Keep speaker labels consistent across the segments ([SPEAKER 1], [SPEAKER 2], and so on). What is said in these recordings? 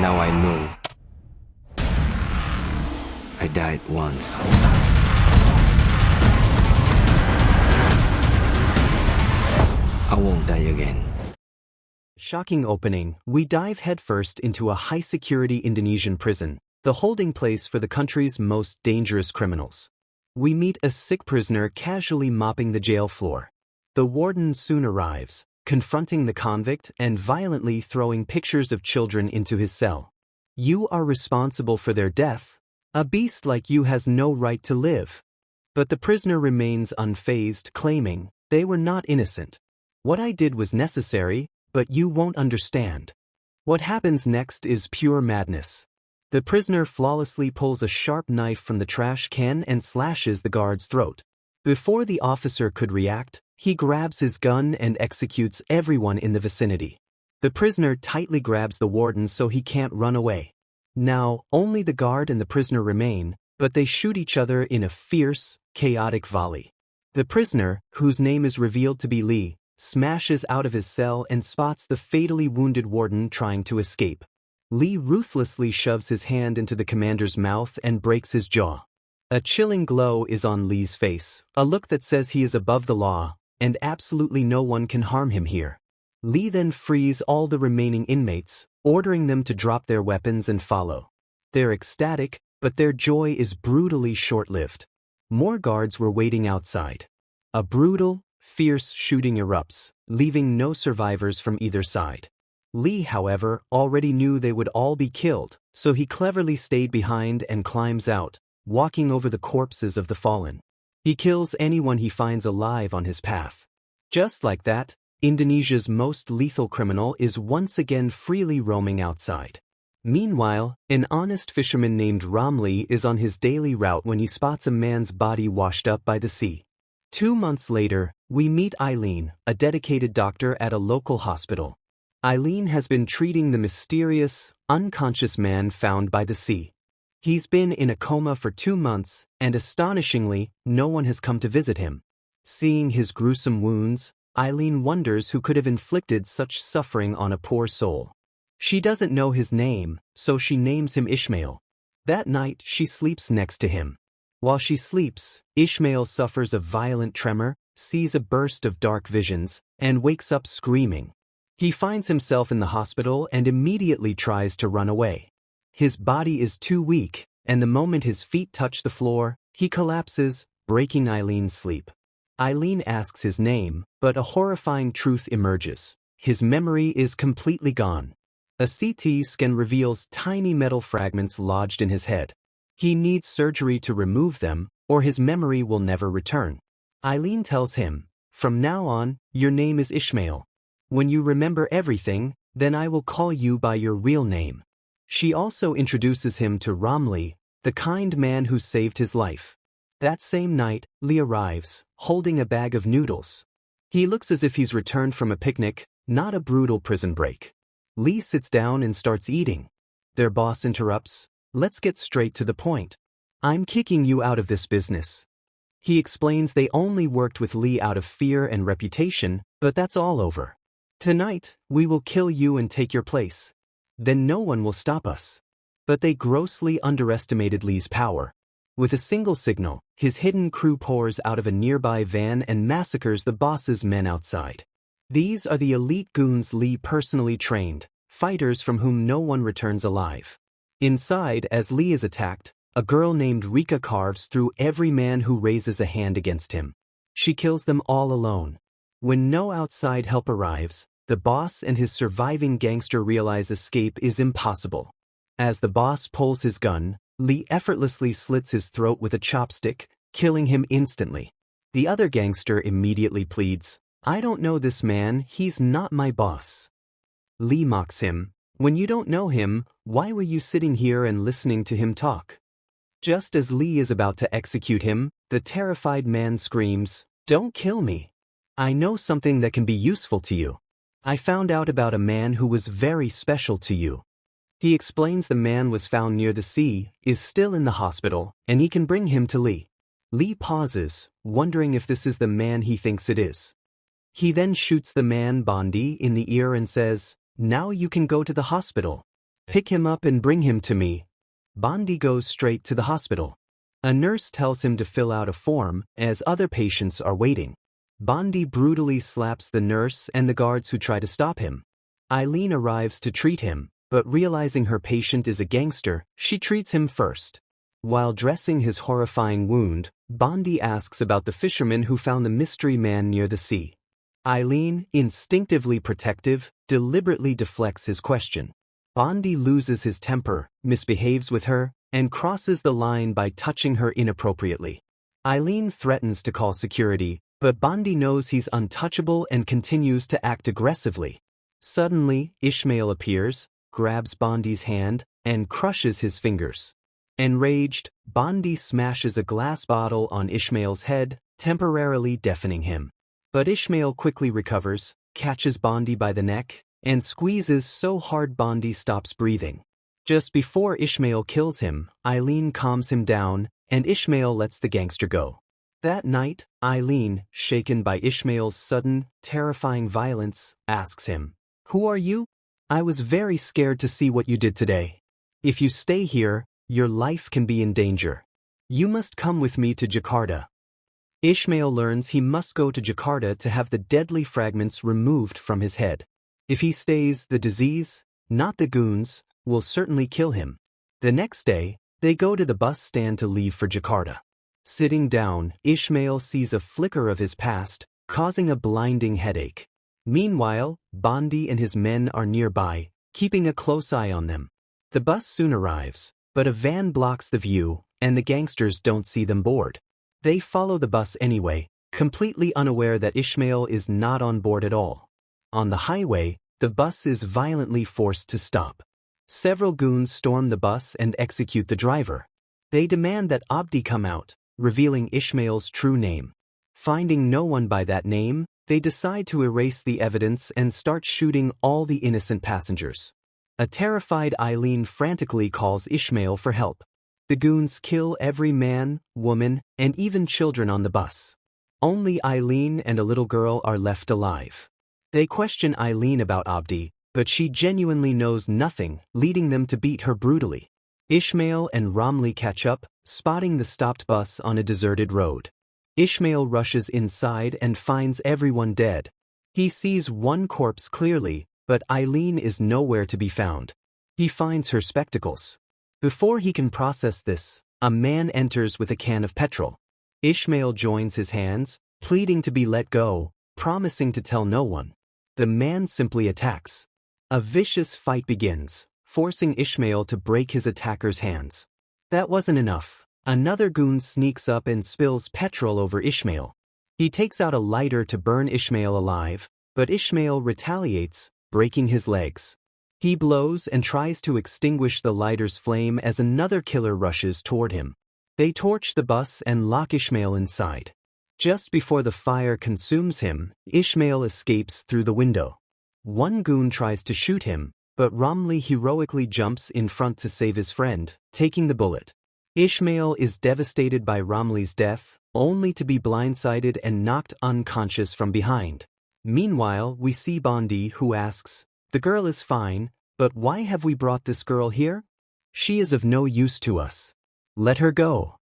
[SPEAKER 1] Now I know. I died once. I won't die again.
[SPEAKER 2] Shocking opening, we dive headfirst into a high-security Indonesian prison, the holding place for the country's most dangerous criminals. We meet a sick prisoner casually mopping the jail floor. The warden soon arrives, confronting the convict and violently throwing pictures of children into his cell. "You are responsible for their death. A beast like you has no right to live." But the prisoner remains unfazed, claiming, "They were not innocent. What I did was necessary, but you won't understand." What happens next is pure madness. The prisoner flawlessly pulls a sharp knife from the trash can and slashes the guard's throat. Before the officer could react, he grabs his gun and executes everyone in the vicinity. The prisoner tightly grabs the warden so he can't run away. Now, only the guard and the prisoner remain, but they shoot each other in a fierce, chaotic volley. The prisoner, whose name is revealed to be Lee, smashes out of his cell and spots the fatally wounded warden trying to escape. Lee ruthlessly shoves his hand into the commander's mouth and breaks his jaw. A chilling glow is on Lee's face, a look that says he is above the law, and absolutely no one can harm him here. Lee then frees all the remaining inmates, ordering them to drop their weapons and follow. They're ecstatic, but their joy is brutally short-lived. More guards were waiting outside. A brutal, fierce shooting erupts, leaving no survivors from either side. Lee, however, already knew they would all be killed, so he cleverly stayed behind and climbs out, walking over the corpses of the fallen. He kills anyone he finds alive on his path. Just like that, Indonesia's most lethal criminal is once again freely roaming outside. Meanwhile, an honest fisherman named Ramli is on his daily route when he spots a man's body washed up by the sea. 2 months later, we meet Eileen, a dedicated doctor at a local hospital. Eileen has been treating the mysterious, unconscious man found by the sea. He's been in a coma for 2 months, and astonishingly, no one has come to visit him. Seeing his gruesome wounds, Eileen wonders who could have inflicted such suffering on a poor soul. She doesn't know his name, so she names him Ishmael. That night, she sleeps next to him. While she sleeps, Ishmael suffers a violent tremor, sees a burst of dark visions, and wakes up screaming. He finds himself in the hospital and immediately tries to run away. His body is too weak, and the moment his feet touch the floor, he collapses, breaking Eileen's sleep. Eileen asks his name, but a horrifying truth emerges. His memory is completely gone. A CT scan reveals tiny metal fragments lodged in his head. He needs surgery to remove them, or his memory will never return. Eileen tells him, "From now on, your name is Ishmael. When you remember everything, then I will call you by your real name." She also introduces him to Ramli, the kind man who saved his life. That same night, Lee arrives, holding a bag of noodles. He looks as if he's returned from a picnic, not a brutal prison break. Lee sits down and starts eating. Their boss interrupts, "Let's get straight to the point. I'm kicking you out of this business." He explains they only worked with Lee out of fear and reputation, but that's all over. "Tonight, we will kill you and take your place. Then no one will stop us." But they grossly underestimated Lee's power. With a single signal, his hidden crew pours out of a nearby van and massacres the boss's men outside. These are the elite goons Lee personally trained, fighters from whom no one returns alive. Inside, as Lee is attacked, a girl named Rika carves through every man who raises a hand against him. She kills them all alone. When no outside help arrives, the boss and his surviving gangster realize escape is impossible. As the boss pulls his gun, Lee effortlessly slits his throat with a chopstick, killing him instantly. The other gangster immediately pleads, "I don't know this man, he's not my boss." Lee mocks him, "When you don't know him, why were you sitting here and listening to him talk?" Just as Lee is about to execute him, the terrified man screams, "Don't kill me. I know something that can be useful to you. I found out about a man who was very special to you." He explains the man was found near the sea, is still in the hospital, and he can bring him to Lee. Lee pauses, wondering if this is the man he thinks it is. He then shoots the man Bondi in the ear and says, "Now you can go to the hospital." Pick him up and bring him to me. Bondi goes straight to the hospital. A nurse tells him to fill out a form, as other patients are waiting. Bondi brutally slaps the nurse and the guards who try to stop him. Eileen arrives to treat him, but realizing her patient is a gangster, she treats him first. While dressing his horrifying wound, Bondi asks about the fisherman who found the mystery man near the sea. Eileen, instinctively protective, deliberately deflects his question. Bondi loses his temper, misbehaves with her, and crosses the line by touching her inappropriately. Eileen threatens to call security, but Bondi knows he's untouchable and continues to act aggressively. Suddenly, Ishmael appears, grabs Bondi's hand, and crushes his fingers. Enraged, Bondi smashes a glass bottle on Ishmael's head, temporarily deafening him. But Ishmael quickly recovers, catches Bondi by the neck, and squeezes so hard Bondi stops breathing. Just before Ishmael kills him, Eileen calms him down, and Ishmael lets the gangster go. That night, Eileen, shaken by Ishmael's sudden, terrifying violence, asks him, "Who are you? I was very scared to see what you did today. If you stay here, your life can be in danger. You must come with me to Jakarta." Ishmael learns he must go to Jakarta to have the deadly fragments removed from his head. If he stays, the disease, not the goons, will certainly kill him. The next day, they go to the bus stand to leave for Jakarta. Sitting down, Ishmael sees a flicker of his past, causing a blinding headache. Meanwhile, Bondi and his men are nearby, keeping a close eye on them. The bus soon arrives, but a van blocks the view, and the gangsters don't see them board. They follow the bus anyway, completely unaware that Ishmael is not on board at all. On the highway, the bus is violently forced to stop. Several goons storm the bus and execute the driver. They demand that Abdi come out, revealing Ishmael's true name. Finding no one by that name, they decide to erase the evidence and start shooting all the innocent passengers. A terrified Eileen frantically calls Ishmael for help. The goons kill every man, woman, and even children on the bus. Only Eileen and a little girl are left alive. They question Eileen about Abdi, but she genuinely knows nothing, leading them to beat her brutally. Ishmael and Romley catch up, spotting the stopped bus on a deserted road. Ishmael rushes inside and finds everyone dead. He sees one corpse clearly, but Eileen is nowhere to be found. He finds her spectacles. Before he can process this, a man enters with a can of petrol. Ishmael joins his hands, pleading to be let go, promising to tell no one. The man simply attacks. A vicious fight begins, forcing Ishmael to break his attacker's hands. That wasn't enough. Another goon sneaks up and spills petrol over Ishmael. He takes out a lighter to burn Ishmael alive, but Ishmael retaliates, breaking his legs. He blows and tries to extinguish the lighter's flame as another killer rushes toward him. They torch the bus and lock Ishmael inside. Just before the fire consumes him, Ishmael escapes through the window. One goon tries to shoot him, but Romley heroically jumps in front to save his friend, taking the bullet. Ishmael is devastated by Romley's death, only to be blindsided and knocked unconscious from behind. Meanwhile, we see Bondi, who asks, "The girl is fine, but why have we brought this girl here? She is of no use to us. Let her go."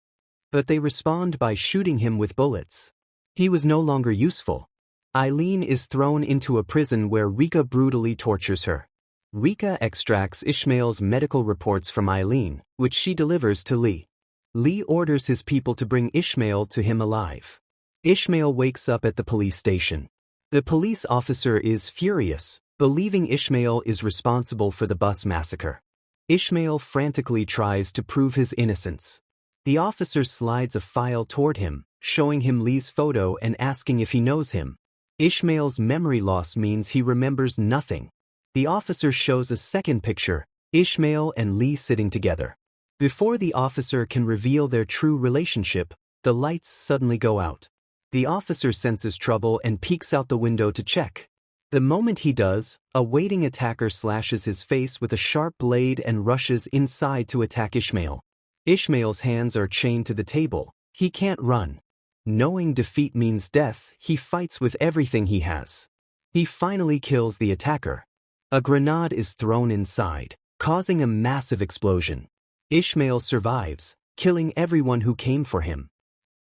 [SPEAKER 2] But they respond by shooting him with bullets. He was no longer useful. Eileen is thrown into a prison where Rika brutally tortures her. Rika extracts Ishmael's medical reports from Eileen, which she delivers to Lee. Lee orders his people to bring Ishmael to him alive. Ishmael wakes up at the police station. The police officer is furious, believing Ishmael is responsible for the bus massacre. Ishmael frantically tries to prove his innocence. The officer slides a file toward him, showing him Lee's photo and asking if he knows him. Ishmael's memory loss means he remembers nothing. The officer shows a second picture, Ishmael and Lee sitting together. Before the officer can reveal their true relationship, the lights suddenly go out. The officer senses trouble and peeks out the window to check. The moment he does, a waiting attacker slashes his face with a sharp blade and rushes inside to attack Ishmael. Ishmael's hands are chained to the table. He can't run. Knowing defeat means death, he fights with everything he has. He finally kills the attacker. A grenade is thrown inside, causing a massive explosion. Ishmael survives, killing everyone who came for him.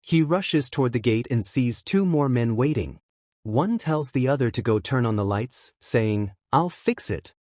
[SPEAKER 2] He rushes toward the gate and sees two more men waiting. One tells the other to go turn on the lights, saying, "I'll fix it."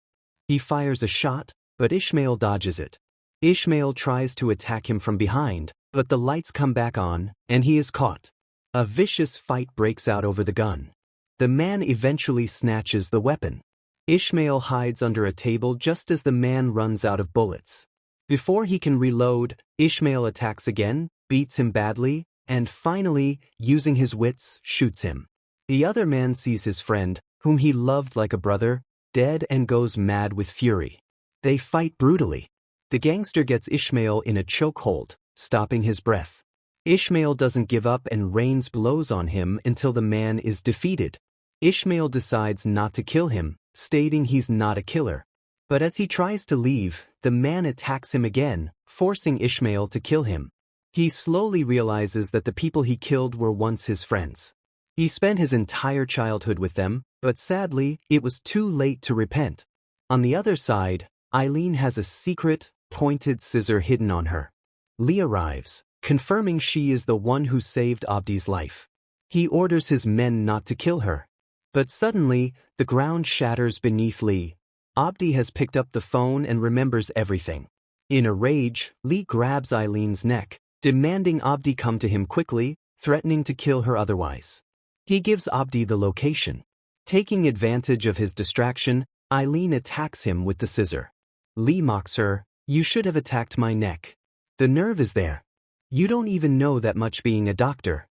[SPEAKER 2] He fires a shot, but Ishmael dodges it. Ishmael tries to attack him from behind, but the lights come back on, and he is caught. A vicious fight breaks out over the gun. The man eventually snatches the weapon. Ishmael hides under a table just as the man runs out of bullets. Before he can reload, Ishmael attacks again, beats him badly, and finally, using his wits, shoots him. The other man sees his friend, whom he loved like a brother, dead and goes mad with fury. They fight brutally. The gangster gets Ishmael in a chokehold, stopping his breath. Ishmael doesn't give up and rains blows on him until the man is defeated. Ishmael decides not to kill him, stating he's not a killer. But as he tries to leave, the man attacks him again, forcing Ishmael to kill him. He slowly realizes that the people he killed were once his friends. He spent his entire childhood with them, but sadly, it was too late to repent. On the other side, Eileen has a secret, pointed scissor hidden on her. Lee arrives, confirming she is the one who saved Abdi's life. He orders his men not to kill her. But suddenly, the ground shatters beneath Lee. Abdi has picked up the phone and remembers everything. In a rage, Lee grabs Eileen's neck, demanding Abdi come to him quickly, threatening to kill her otherwise. He gives Abdi the location. Taking advantage of his distraction, Eileen attacks him with the scissor. Lee mocks her, "You should have attacked my neck. The nerve is there. You don't even know that much being a doctor."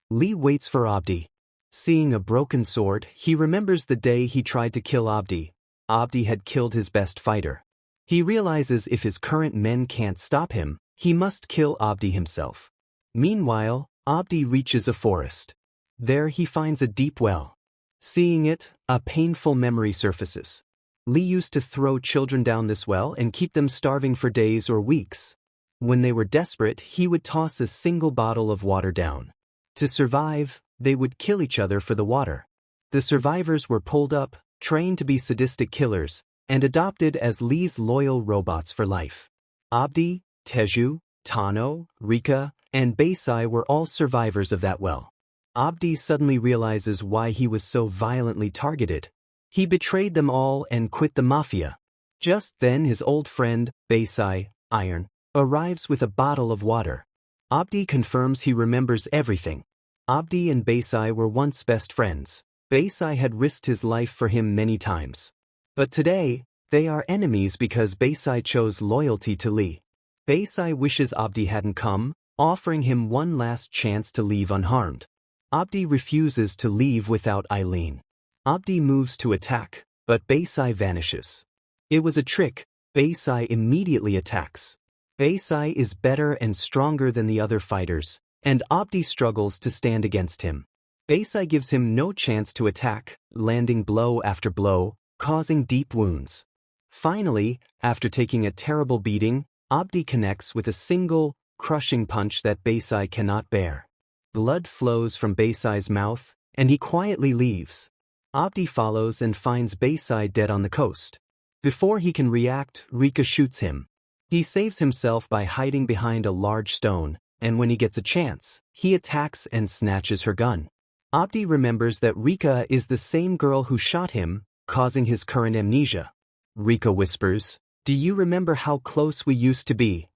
[SPEAKER 2] Lee waits for Abdi. Seeing a broken sword, he remembers the day he tried to kill Abdi. Abdi had killed his best fighter. He realizes if his current men can't stop him, he must kill Abdi himself. Meanwhile, Abdi reaches a forest. There he finds a deep well. Seeing it, a painful memory surfaces. Lee used to throw children down this well and keep them starving for days or weeks. When they were desperate, he would toss a single bottle of water down. To survive, they would kill each other for the water. The survivors were pulled up, trained to be sadistic killers, and adopted as Lee's loyal robots for life. Abdi, Teju, Tano, Rika, and Baysai were all survivors of that well. Abdi suddenly realizes why he was so violently targeted. He betrayed them all and quit the mafia. Just then his old friend, Baysai, Iron, arrives with a bottle of water. Abdi confirms he remembers everything. Abdi and Baysai were once best friends. Baysai had risked his life for him many times. But today, they are enemies because Baysai chose loyalty to Lee. Baysai wishes Abdi hadn't come, offering him one last chance to leave unharmed. Abdi refuses to leave without Eileen. Abdi moves to attack, but Baysai vanishes. It was a trick. Baysai immediately attacks. Baysai is better and stronger than the other fighters, and Abdi struggles to stand against him. Baysai gives him no chance to attack, landing blow after blow, causing deep wounds. Finally, after taking a terrible beating, Abdi connects with a single, crushing punch that Baysai cannot bear. Blood flows from Baysai's mouth, and he quietly leaves. Abdi follows and finds Baysai dead on the coast. Before he can react, Rika shoots him. He saves himself by hiding behind a large stone, and when he gets a chance, he attacks and snatches her gun. Abdi remembers that Rika is the same girl who shot him, causing his current amnesia. Rika whispers, "Do you remember how close we used to be?"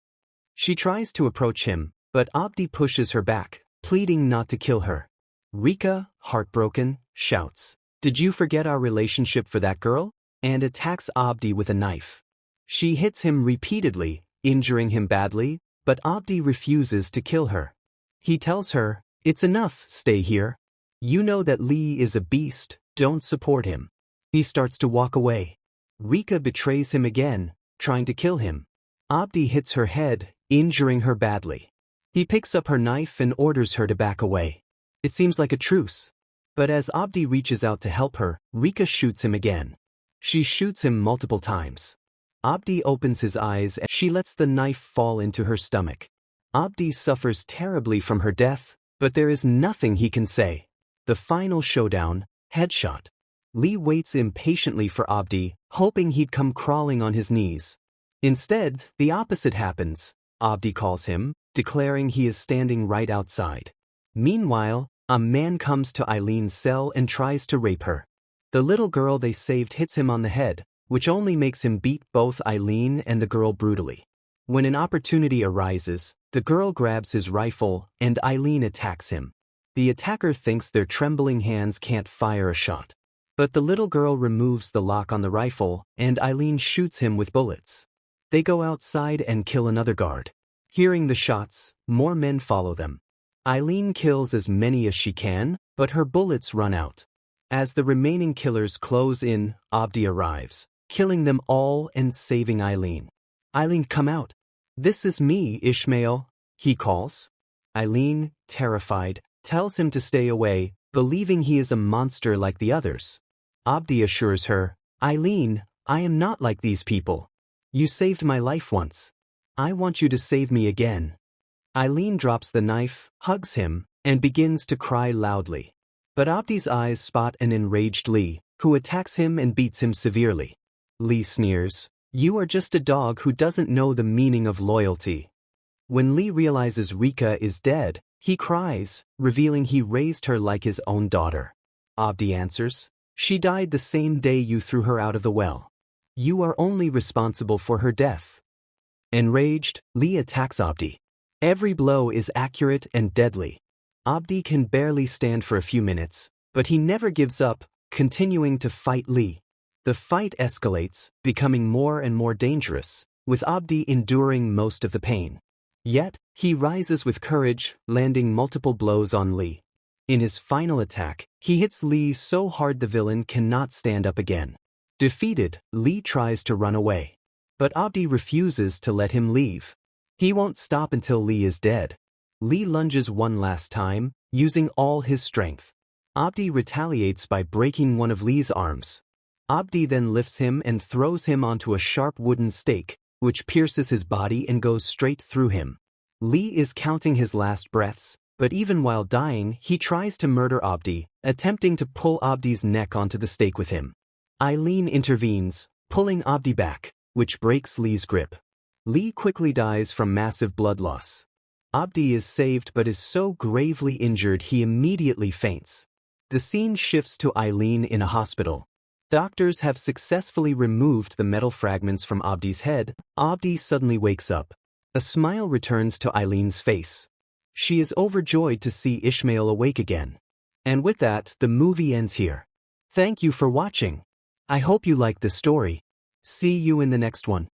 [SPEAKER 2] She tries to approach him, but Abdi pushes her back, pleading not to kill her. Rika, heartbroken, shouts, "Did you forget our relationship for that girl?" and attacks Abdi with a knife. She hits him repeatedly, injuring him badly, but Abdi refuses to kill her. He tells her, "It's enough, stay here. You know that Lee is a beast, don't support him." He starts to walk away. Rika betrays him again, trying to kill him. Abdi hits her head, injuring her badly. He picks up her knife and orders her to back away. It seems like a truce. But as Abdi reaches out to help her, Rika shoots him again. She shoots him multiple times. Abdi opens his eyes and she lets the knife fall into her stomach. Abdi suffers terribly from her death, but there is nothing he can say. The final showdown, headshot. Lee waits impatiently for Abdi, hoping he'd come crawling on his knees. Instead, the opposite happens. Abdi calls him, declaring he is standing right outside. Meanwhile, a man comes to Eileen's cell and tries to rape her. The little girl they saved hits him on the head, which only makes him beat both Eileen and the girl brutally. When an opportunity arises, the girl grabs his rifle and Eileen attacks him. The attacker thinks their trembling hands can't fire a shot. But the little girl removes the lock on the rifle and Eileen shoots him with bullets. They go outside and kill another guard. Hearing the shots, more men follow them. Eileen kills as many as she can, but her bullets run out. As the remaining killers close in, Abdi arrives, killing them all and saving Eileen. Eileen, come out. This is me, Ishmael, he calls. Eileen, terrified, tells him to stay away, believing he is a monster like the others. Abdi assures her, Eileen, I am not like these people. You saved my life once. I want you to save me again. Eileen drops the knife, hugs him, and begins to cry loudly. But Abdi's eyes spot an enraged Lee, who attacks him and beats him severely. Lee sneers, you are just a dog who doesn't know the meaning of loyalty. When Lee realizes Rika is dead, he cries, revealing he raised her like his own daughter. Abdi answers, she died the same day you threw her out of the well. You are only responsible for her death. Enraged, Lee attacks Abdi. Every blow is accurate and deadly. Abdi can barely stand for a few minutes, but he never gives up, continuing to fight Lee. The fight escalates, becoming more and more dangerous, with Abdi enduring most of the pain. Yet, he rises with courage, landing multiple blows on Lee. In his final attack, he hits Lee so hard the villain cannot stand up again. Defeated, Lee tries to run away. But Abdi refuses to let him leave. He won't stop until Lee is dead. Lee lunges one last time, using all his strength. Abdi retaliates by breaking one of Lee's arms. Abdi then lifts him and throws him onto a sharp wooden stake, which pierces his body and goes straight through him. Lee is counting his last breaths, but even while dying, he tries to murder Abdi, attempting to pull Abdi's neck onto the stake with him. Eileen intervenes, pulling Abdi back, which breaks Lee's grip. Lee quickly dies from massive blood loss. Abdi is saved but is so gravely injured he immediately faints. The scene shifts to Eileen in a hospital. Doctors have successfully removed the metal fragments from Abdi's head. Abdi suddenly wakes up. A smile returns to Eileen's face. She is overjoyed to see Ishmael awake again. And with that, the movie ends here. Thank you for watching. I hope you liked this story. See you in the next one.